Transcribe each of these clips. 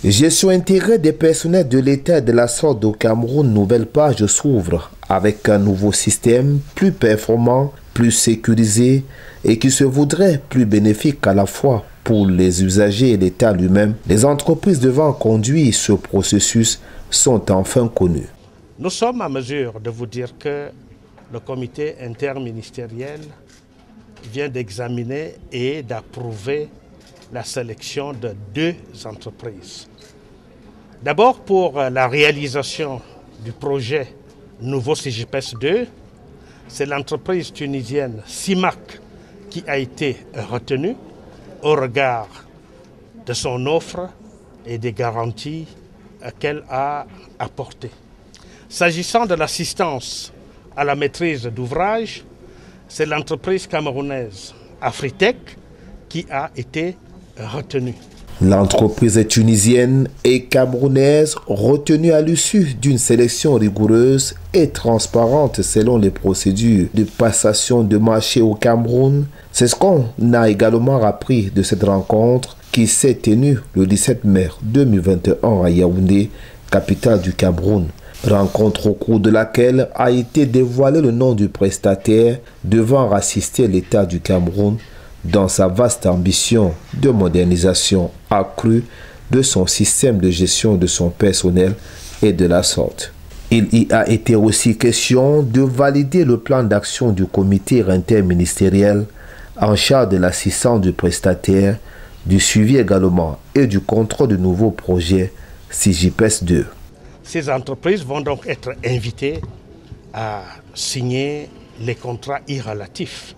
Gestion intégrée des personnels de l'État et de la sorte au Cameroun, nouvelle page s'ouvre avec un nouveau système plus performant, plus sécurisé et qui se voudrait plus bénéfique à la fois pour les usagers et l'État lui-même. Les entreprises devant conduire ce processus sont enfin connues. Nous sommes à mesure de vous dire que le comité interministériel vient d'examiner et d'approuver la sélection de 2 entreprises. D'abord pour la réalisation du projet Nouveau CGPS 2, c'est l'entreprise tunisienne CIMAC qui a été retenue au regard de son offre et des garanties qu'elle a apportées. S'agissant de l'assistance à la maîtrise d'ouvrage, c'est l'entreprise camerounaise Afritech qui a été retenue. L'entreprise tunisienne et camerounaise retenue à l'issue d'une sélection rigoureuse et transparente selon les procédures de passation de marché au Cameroun. C'est ce qu'on a également appris de cette rencontre qui s'est tenue le 17 mai 2021 à Yaoundé, capitale du Cameroun. Rencontre au cours de laquelle a été dévoilé le nom du prestataire devant assister l'État du Cameroun dans sa vaste ambition de modernisation accrue de son système de gestion de son personnel et de la sorte. Il y a été aussi question de valider le plan d'action du comité interministériel en charge de l'assistance du prestataire, du suivi également et du contrôle du nouveau projet CGPS 2. Ces entreprises vont donc être invitées à signer les contrats irrelatifs.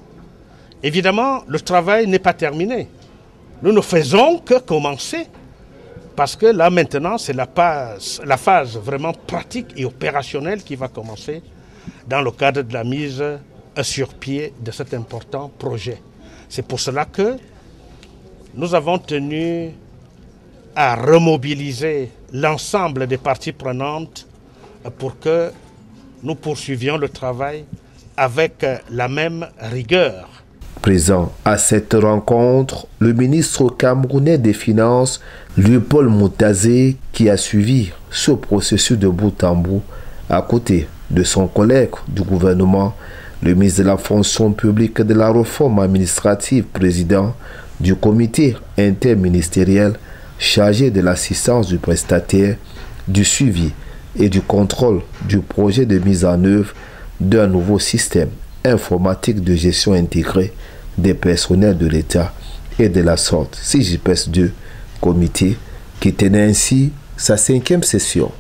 Évidemment, le travail n'est pas terminé. Nous ne faisons que commencer parce que là maintenant, c'est la phase vraiment pratique et opérationnelle qui va commencer dans le cadre de la mise sur pied de cet important projet. C'est pour cela que nous avons tenu à remobiliser l'ensemble des parties prenantes pour que nous poursuivions le travail avec la même rigueur. Présent à cette rencontre, le ministre camerounais des Finances, Léopold Moutazé, qui a suivi ce processus de bout en bout à côté de son collègue du gouvernement, le ministre de la fonction publique et de la réforme administrative, président du comité interministériel chargé de l'assistance du prestataire, du suivi et du contrôle du projet de mise en œuvre d'un nouveau système informatique de gestion intégrée des personnels de l'État et de la sorte, CGPS 2, comité qui tenait ainsi sa 5e session.